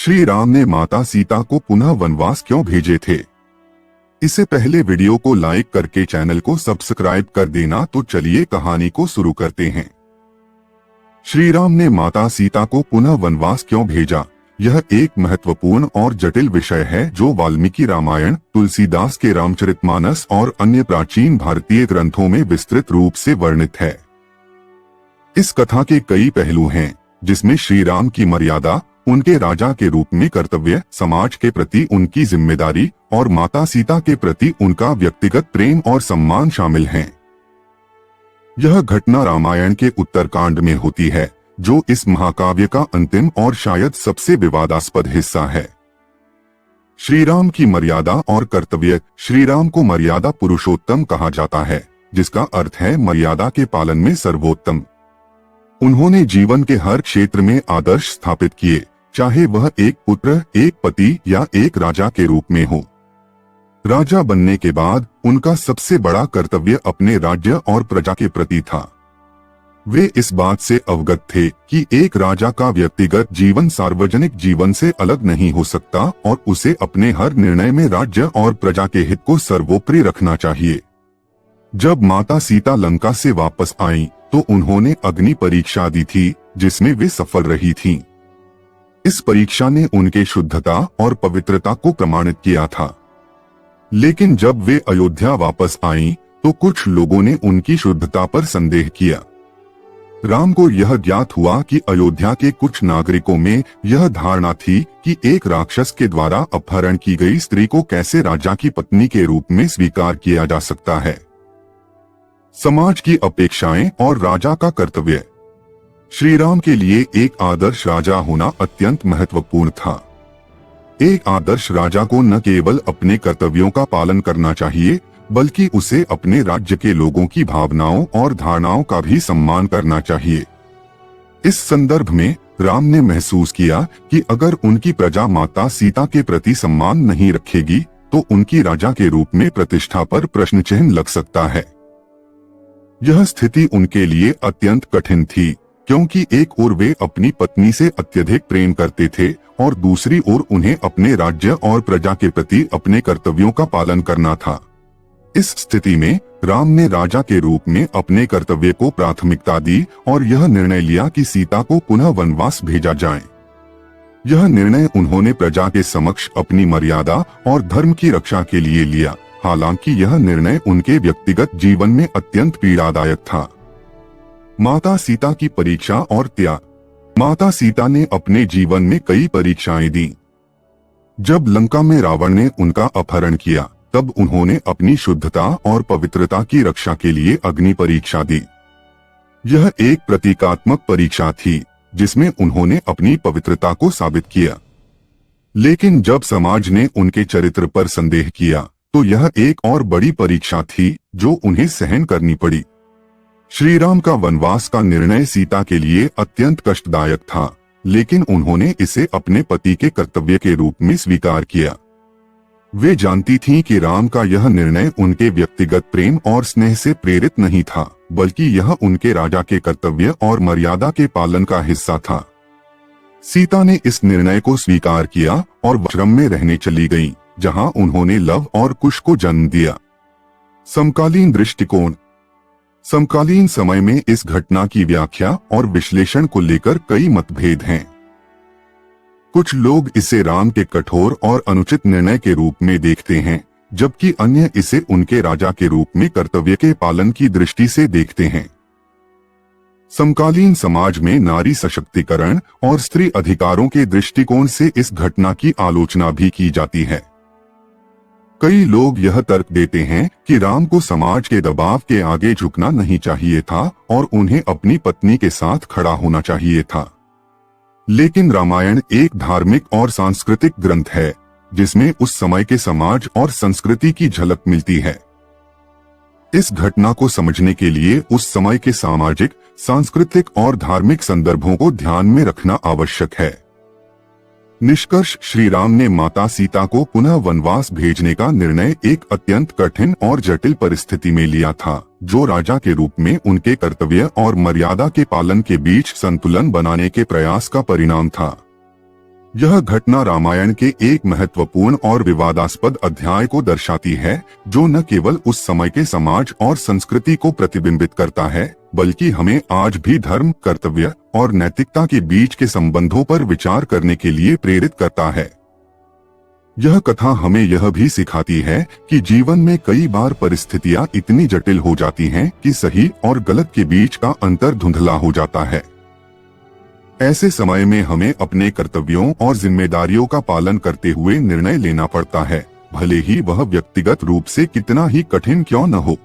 श्री राम ने माता सीता को पुनः वनवास क्यों भेजे थे? इससे पहले वीडियो को लाइक करके चैनल को सब्सक्राइब कर देना। तो चलिए कहानी को शुरू करते हैं। श्री राम ने माता सीता को पुनः वनवास क्यों भेजा? यह एक महत्वपूर्ण और जटिल विषय है जो वाल्मीकि रामायण, तुलसीदास के रामचरितमानस और अन्य प्राचीन भारतीय ग्रंथों में विस्तृत रूप से वर्णित है। इस कथा के कई पहलू हैं, जिसमें श्री राम की मर्यादा, उनके राजा के रूप में कर्तव्य, समाज के प्रति उनकी जिम्मेदारी और माता सीता के प्रति उनका व्यक्तिगत प्रेम और सम्मान शामिल हैं। यह घटना रामायण के उत्तरकांड में होती है, जो इस महाकाव्य का अंतिम और शायद सबसे विवादास्पद हिस्सा है। श्री राम की मर्यादा और कर्तव्य। श्री राम को मर्यादा पुरुषोत्तम कहा जाता है, जिसका अर्थ है मर्यादा के पालन में सर्वोत्तम। उन्होंने जीवन के हर क्षेत्र में आदर्श स्थापित किए, चाहे वह एक पुत्र, एक पति या एक राजा के रूप में हो। राजा बनने के बाद उनका सबसे बड़ा कर्तव्य अपने राज्य और प्रजा के प्रति था। वे इस बात से अवगत थे कि एक राजा का व्यक्तिगत जीवन सार्वजनिक जीवन से अलग नहीं हो सकता और उसे अपने हर निर्णय में राज्य और प्रजा के हित को सर्वोपरि रखना चाहिए। जब माता सीता लंका से वापस आईं, तो उन्होंने अग्नि परीक्षा दी थी, जिसमें वे सफल रही थीं। इस परीक्षा ने उनके शुद्धता और पवित्रता को प्रमाणित किया था। लेकिन जब वे अयोध्या वापस आईं, तो कुछ लोगों ने उनकी शुद्धता पर संदेह किया। राम को यह ज्ञात हुआ कि अयोध्या के कुछ नागरिकों में यह धारणा थी कि एक राक्षस के द्वारा अपहरण की गई स्त्री को कैसे राजा की पत्नी के रूप में स्वीकार किया जा सकता है। समाज की अपेक्षाएं और राजा का कर्तव्य। श्री राम के लिए एक आदर्श राजा होना अत्यंत महत्वपूर्ण था। एक आदर्श राजा को न केवल अपने कर्तव्यों का पालन करना चाहिए, बल्कि उसे अपने राज्य के लोगों की भावनाओं और धारणाओं का भी सम्मान करना चाहिए। इस संदर्भ में राम ने महसूस किया कि अगर उनकी प्रजा माता सीता के प्रति सम्मान नहीं रखेगी, तो उनकी राजा के रूप में प्रतिष्ठा पर प्रश्न चिन्ह लग सकता है। यह स्थिति उनके लिए अत्यंत कठिन थी, क्योंकि एक ओर वे अपनी पत्नी से अत्यधिक प्रेम करते थे और दूसरी ओर उन्हें अपने राज्य और प्रजा के प्रति अपने कर्तव्यों का पालन करना था। इस स्थिति में राम ने राजा के रूप में अपने कर्तव्य को प्राथमिकता दी और यह निर्णय लिया कि सीता को पुनः वनवास भेजा जाए। यह निर्णय उन्होंने प्रजा के समक्ष अपनी मर्यादा और धर्म की रक्षा के लिए लिया। हालांकि यह निर्णय उनके व्यक्तिगत जीवन में अत्यंत पीड़ादायक था। माता सीता की परीक्षा और त्याग। माता सीता ने अपने जीवन में कई परीक्षाएं दी। जब लंका में रावण ने उनका अपहरण किया, तब उन्होंने अपनी शुद्धता और पवित्रता की रक्षा के लिए अग्नि परीक्षा दी। यह एक प्रतीकात्मक परीक्षा थी, जिसमें उन्होंने अपनी पवित्रता को साबित किया। लेकिन जब समाज ने उनके चरित्र पर संदेह किया, तो यह एक और बड़ी परीक्षा थी जो उन्हें सहन करनी पड़ी। श्री राम का वनवास का निर्णय सीता के लिए अत्यंत कष्टदायक था, लेकिन उन्होंने इसे अपने पति के कर्तव्य के रूप में स्वीकार किया। वे जानती थीं कि राम का यह निर्णय उनके व्यक्तिगत प्रेम और स्नेह से प्रेरित नहीं था, बल्कि यह उनके राजा के कर्तव्य और मर्यादा के पालन का हिस्सा था। सीता ने इस निर्णय को स्वीकार किया और आश्रम में रहने चली गईं, जहां उन्होंने लव और कुश को जन्म दिया। समकालीन दृष्टिकोण। समकालीन समय में इस घटना की व्याख्या और विश्लेषण को लेकर कई मतभेद हैं। कुछ लोग इसे राम के कठोर और अनुचित निर्णय के रूप में देखते हैं, जबकि अन्य इसे उनके राजा के रूप में कर्तव्य के पालन की दृष्टि से देखते हैं। समकालीन समाज में नारी सशक्तिकरण और स्त्री अधिकारों के दृष्टिकोण से इस घटना की आलोचना भी की जाती है। कई लोग यह तर्क देते हैं कि राम को समाज के दबाव के आगे झुकना नहीं चाहिए था और उन्हें अपनी पत्नी के साथ खड़ा होना चाहिए था। लेकिन रामायण एक धार्मिक और सांस्कृतिक ग्रंथ है, जिसमें उस समय के समाज और संस्कृति की झलक मिलती है। इस घटना को समझने के लिए उस समय के सामाजिक, सांस्कृतिक और धार्मिक संदर्भों को ध्यान में रखना आवश्यक है। निष्कर्ष। श्री राम ने माता सीता को पुनः वनवास भेजने का निर्णय एक अत्यंत कठिन और जटिल परिस्थिति में लिया था, जो राजा के रूप में उनके कर्तव्य और मर्यादा के पालन के बीच संतुलन बनाने के प्रयास का परिणाम था। यह घटना रामायण के एक महत्वपूर्ण और विवादास्पद अध्याय को दर्शाती है, जो न केवल उस समय के समाज और संस्कृति को प्रतिबिंबित करता है, बल्कि हमें आज भी धर्म, कर्तव्य और नैतिकता के बीच के संबंधों पर विचार करने के लिए प्रेरित करता है। यह कथा हमें यह भी सिखाती है कि जीवन में कई बार परिस्थितियां इतनी जटिल हो जाती हैं कि सही और गलत के बीच का अंतर धुंधला हो जाता है। ऐसे समय में हमें अपने कर्तव्यों और जिम्मेदारियों का पालन करते हुए निर्णय लेना पड़ता है, भले ही वह व्यक्तिगत रूप से कितना ही कठिन क्यों न हो।